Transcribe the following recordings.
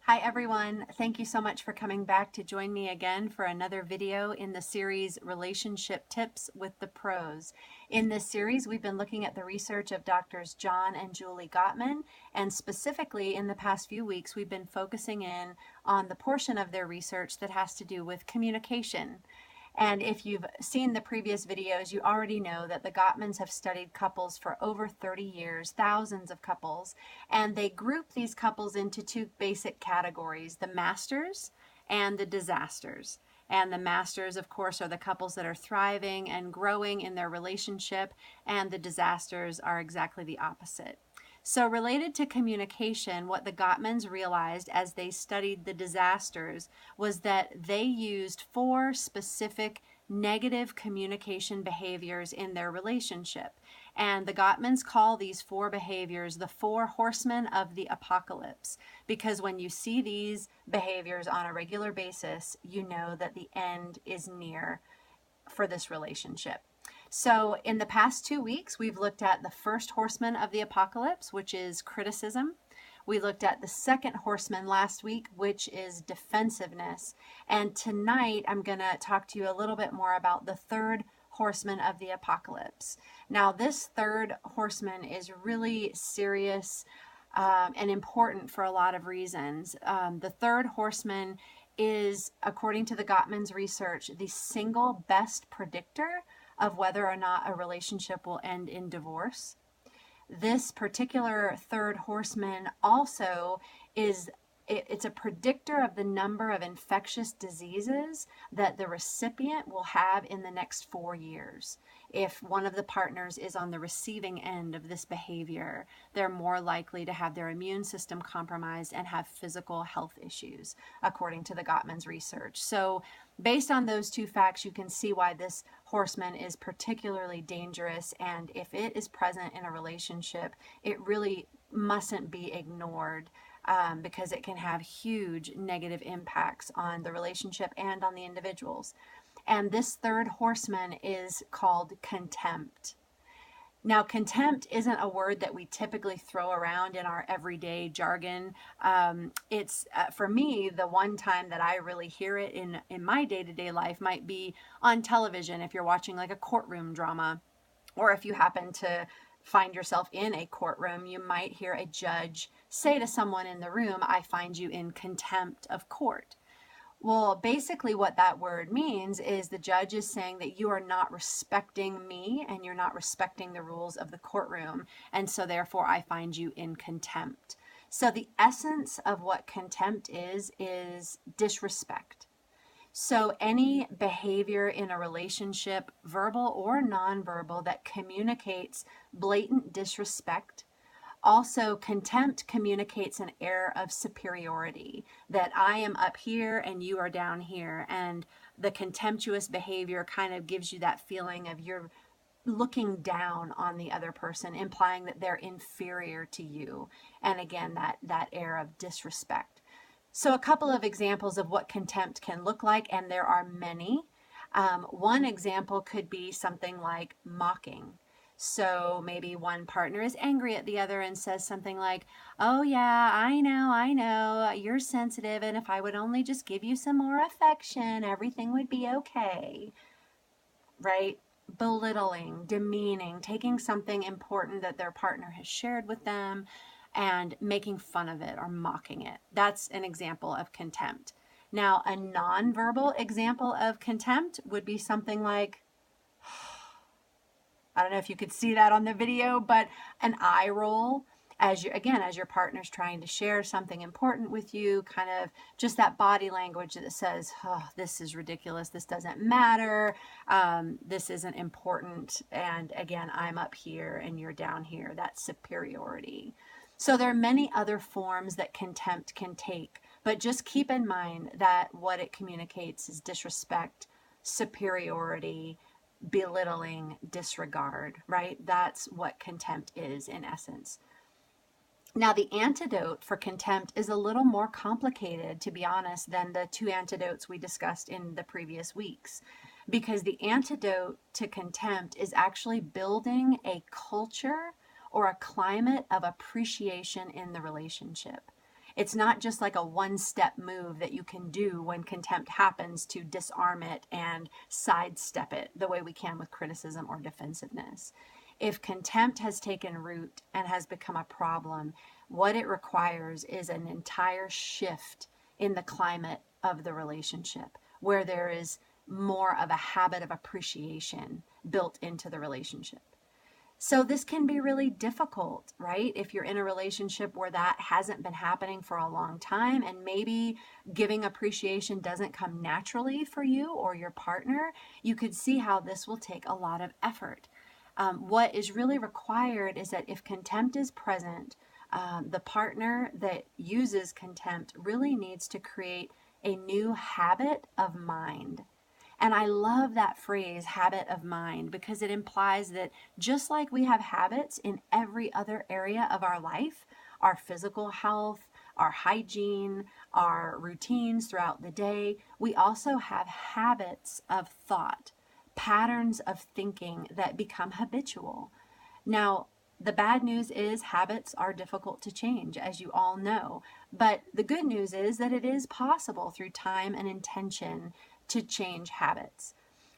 Hi everyone, thank you so much for coming back to join me again for another video in the series Relationship Tips with the Pros. In this series, we've been looking at the research of doctors John and Julie Gottman, and specifically in the past few weeks, we've been focusing in on the portion of their research that has to do with communication. And if you've seen the previous videos, you already know that the Gottmans have studied couples for over 30 years, thousands of couples, and they group these couples into two basic categories, the masters and the disasters. And the masters, of course, are the couples that are thriving and growing in their relationship, and the disasters are exactly the opposite. So, related to communication, what the Gottmans realized as they studied the disasters was that they used four specific negative communication behaviors in their relationship. And the Gottmans call these four behaviors the four horsemen of the apocalypse, because when you see these behaviors on a regular basis, you know that the end is near for this relationship. So, in the past 2 weeks, we've looked at the first horseman of the apocalypse, which is criticism. We looked at the second horseman last week, which is defensiveness. And tonight, I'm going to talk to you a little bit more about the third horseman of the apocalypse. Now, this third horseman is really serious and important for a lot of reasons. The third horseman is, according to the Gottman's research, the single best predictor of whether or not a relationship will end in divorce. This particular third horseman also is it's a predictor of the number of infectious diseases that the recipient will have in the next 4 years. If one of the partners is on the receiving end of this behavior, they're more likely to have their immune system compromised and have physical health issues, according to the Gottman's research. So, based on those two facts, you can see why this horseman is particularly dangerous, and if it is present in a relationship, it really mustn't be ignored. Because it can have huge negative impacts on the relationship and on the individuals. And this third horseman is called contempt. Now, contempt isn't a word that we typically throw around in our everyday jargon. It's for me, the one time that I really hear it in my day-to-day life might be on television if you're watching like a courtroom drama, or if you happen to find yourself in a courtroom, you might hear a judge say to someone in the room, "I find you in contempt of court." Well, basically, what that word means is the judge is saying that you are not respecting me and you're not respecting the rules of the courtroom. And so, therefore, I find you in contempt. So, the essence of what contempt is disrespect. So, any behavior in a relationship, verbal or nonverbal, that communicates blatant disrespect. Also, contempt communicates an air of superiority, that I am up here and you are down here. And the contemptuous behavior kind of gives you that feeling of you're looking down on the other person, implying that they're inferior to you. And again, that air of disrespect. So, a couple of examples of what contempt can look like, and there are many. One example could be something like mocking. So maybe one partner is angry at the other and says something like, "Oh, yeah, I know, you're sensitive, and if I would only just give you some more affection, everything would be okay." Right? Belittling, demeaning, taking something important that their partner has shared with them and making fun of it or mocking it. That's an example of contempt. Now, a nonverbal example of contempt would be something like, I don't know if you could see that on the video, but an eye roll as your partner's trying to share something important with you, kind of just that body language that says, "Oh, this is ridiculous. This doesn't matter. This isn't important. And again, I'm up here and you're down here." That's superiority. So there are many other forms that contempt can take, but just keep in mind that what it communicates is disrespect, superiority, belittling, disregard, right? That's what contempt is in essence. Now, the antidote for contempt is a little more complicated, to be honest, than the two antidotes we discussed in the previous weeks, because the antidote to contempt is actually building a culture or a climate of appreciation in the relationship. It's not just like a one-step move that you can do when contempt happens to disarm it and sidestep it the way we can with criticism or defensiveness. If contempt has taken root and has become a problem, what it requires is an entire shift in the climate of the relationship, where there is more of a habit of appreciation built into the relationship. So this can be really difficult, right? If you're in a relationship where that hasn't been happening for a long time, and maybe giving appreciation doesn't come naturally for you or your partner, you could see how this will take a lot of effort. What is really required is that if contempt is present, the partner that uses contempt really needs to create a new habit of mind. And I love that phrase, habit of mind, because it implies that just like we have habits in every other area of our life, our physical health, our hygiene, our routines throughout the day, we also have habits of thought, patterns of thinking that become habitual. Now, the bad news is habits are difficult to change, as you all know. But the good news is that it is possible through time and intention to change habits.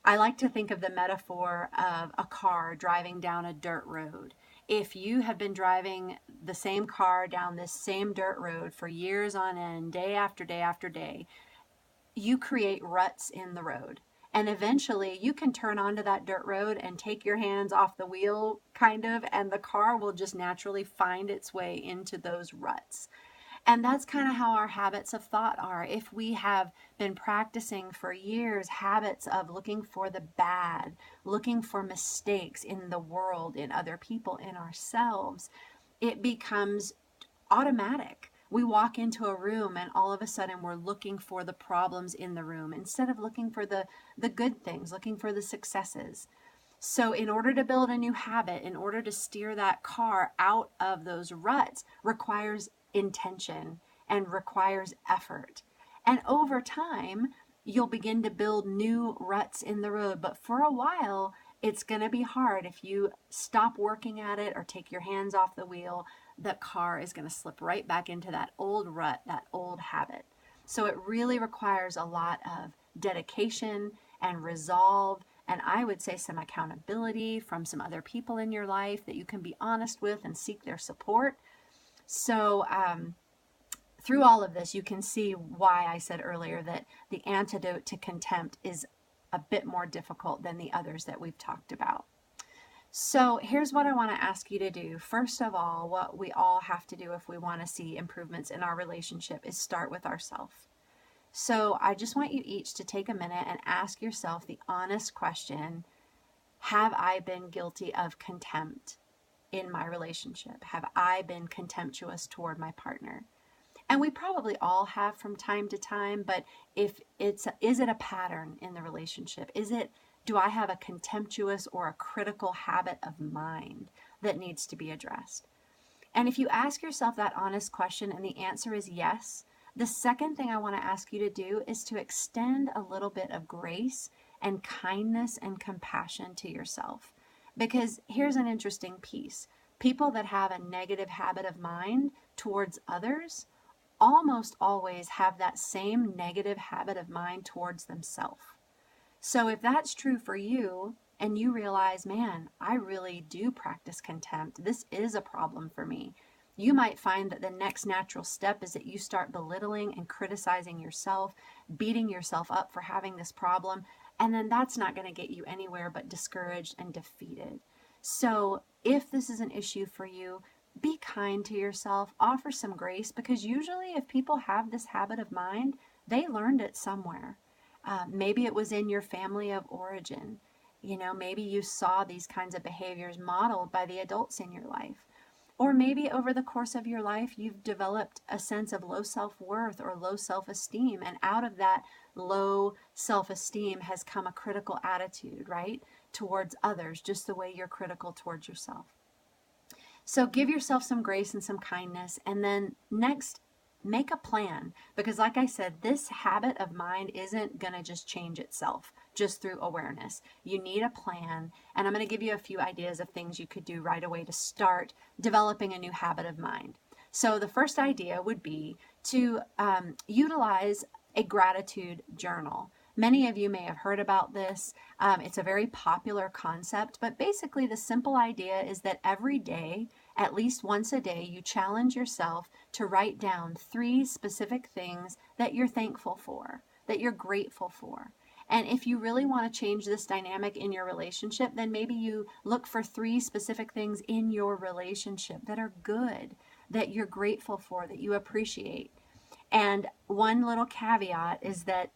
I like to think of the metaphor of a car driving down a dirt road. If you have been driving the same car down this same dirt road for years on end, day after day after day, you create ruts in the road. And eventually you can turn onto that dirt road and take your hands off the wheel, kind of, and the car will just naturally find its way into those ruts. And that's kind of how our habits of thought are. If we have been practicing for years habits of looking for the bad, looking for mistakes in the world, in other people, in ourselves, it becomes automatic. We walk into a room and all of a sudden we're looking for the problems in the room instead of looking for the good things, looking for the successes. So in order to build a new habit, in order to steer that car out of those ruts, requires intention and requires effort. And over time, you'll begin to build new ruts in the road. But for a while, it's going to be hard. If you stop working at it or take your hands off the wheel, the car is going to slip right back into that old rut, that old habit. So it really requires a lot of dedication and resolve, and I would say some accountability from some other people in your life that you can be honest with and seek their support. So through all of this, you can see why I said earlier that the antidote to contempt is a bit more difficult than the others that we've talked about. So here's what I want to ask you to do. First of all, what we all have to do if we want to see improvements in our relationship is start with ourselves. So I just want you each to take a minute and ask yourself the honest question, have I been guilty of contempt in my relationship? Have I been contemptuous toward my partner? And we probably all have from time to time, but if is it a pattern in the relationship? Do I have a contemptuous or a critical habit of mind that needs to be addressed? And if you ask yourself that honest question and the answer is yes, the second thing I want to ask you to do is to extend a little bit of grace and kindness and compassion to yourself. Because here's an interesting piece. People that have a negative habit of mind towards others almost always have that same negative habit of mind towards themselves. So if that's true for you and you realize, man, I really do practice contempt, this is a problem for me, you might find that the next natural step is that you start belittling and criticizing yourself, beating yourself up for having this problem, and then that's not going to get you anywhere but discouraged and defeated. So if this is an issue for you, be kind to yourself, offer some grace, because usually if people have this habit of mind, they learned it somewhere. Maybe it was in your family of origin. Maybe you saw these kinds of behaviors modeled by the adults in your life. Or maybe over the course of your life, you've developed a sense of low self-worth or low self-esteem. And out of that low self-esteem has come a critical attitude, right? Towards others, just the way you're critical towards yourself. So give yourself some grace and some kindness. And then next, make a plan. Because like I said, this habit of mind isn't going to just change itself just through awareness. You need a plan. And I'm going to give you a few ideas of things you could do right away to start developing a new habit of mind. So the first idea would be to utilize a gratitude journal. Many of you may have heard about this. It's a very popular concept, but basically the simple idea is that every day, at least once a day, you challenge yourself to write down 3 specific things that you're thankful for, that you're grateful for. And if you really want to change this dynamic in your relationship, then maybe you look for 3 specific things in your relationship that are good, that you're grateful for, that you appreciate. And one little caveat is that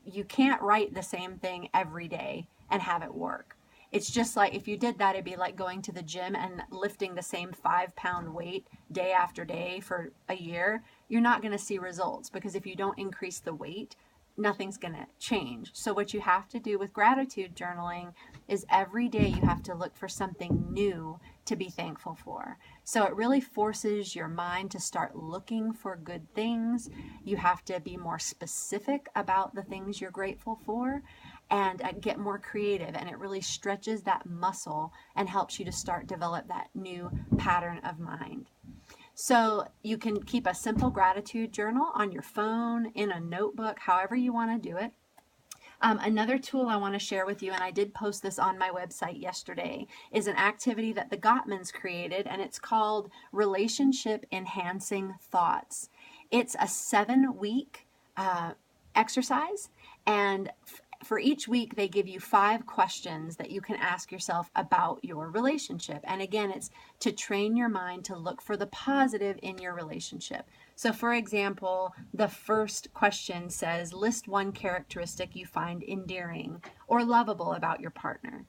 you can't write the same thing every day and have it work. It's just like if you did that, it'd be like going to the gym and lifting the same 5-pound weight day after day for a year. You're not going to see results because if you don't increase the weight, nothing's going to change. So what you have to do with gratitude journaling is every day you have to look for something new to be thankful for. So it really forces your mind to start looking for good things. You have to be more specific about the things you're grateful for and get more creative, and it really stretches that muscle and helps you to start develop that new pattern of mind. So you can keep a simple gratitude journal on your phone, in a notebook, however you want to do it. Another tool I want to share with you, and I did post this on my website yesterday, is an activity that the Gottmans created, and it's called Relationship Enhancing Thoughts. It's a 7-week exercise, and for each week they give you 5 questions that you can ask yourself about your relationship. And again, it's to train your mind to look for the positive in your relationship. So for example, the first question says, list 1 characteristic you find endearing or lovable about your partner.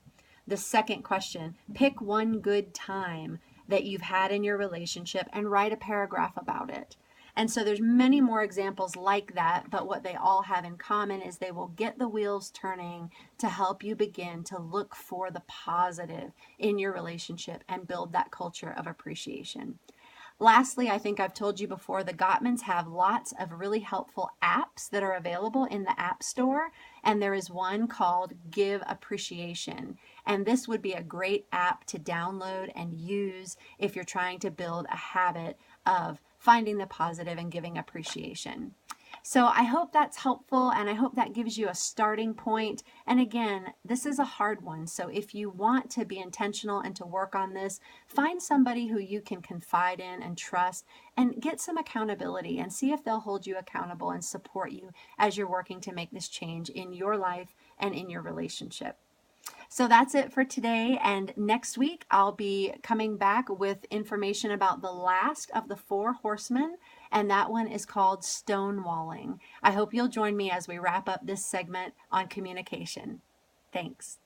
The second question, pick 1 good time that you've had in your relationship and write a paragraph about it. And so there's many more examples like that, but what they all have in common is they will get the wheels turning to help you begin to look for the positive in your relationship and build that culture of appreciation. Lastly, I think I've told you before, the Gottmans have lots of really helpful apps that are available in the App Store, and there is one called Give Appreciation. And this would be a great app to download and use if you're trying to build a habit of finding the positive and giving appreciation. So I hope that's helpful, and I hope that gives you a starting point. And again, this is a hard one. So if you want to be intentional and to work on this, find somebody who you can confide in and trust and get some accountability and see if they'll hold you accountable and support you as you're working to make this change in your life and in your relationship. So that's it for today, and next week I'll be coming back with information about the last of the 4 horsemen, and that one is called stonewalling. I hope you'll join me as we wrap up this segment on communication. Thanks.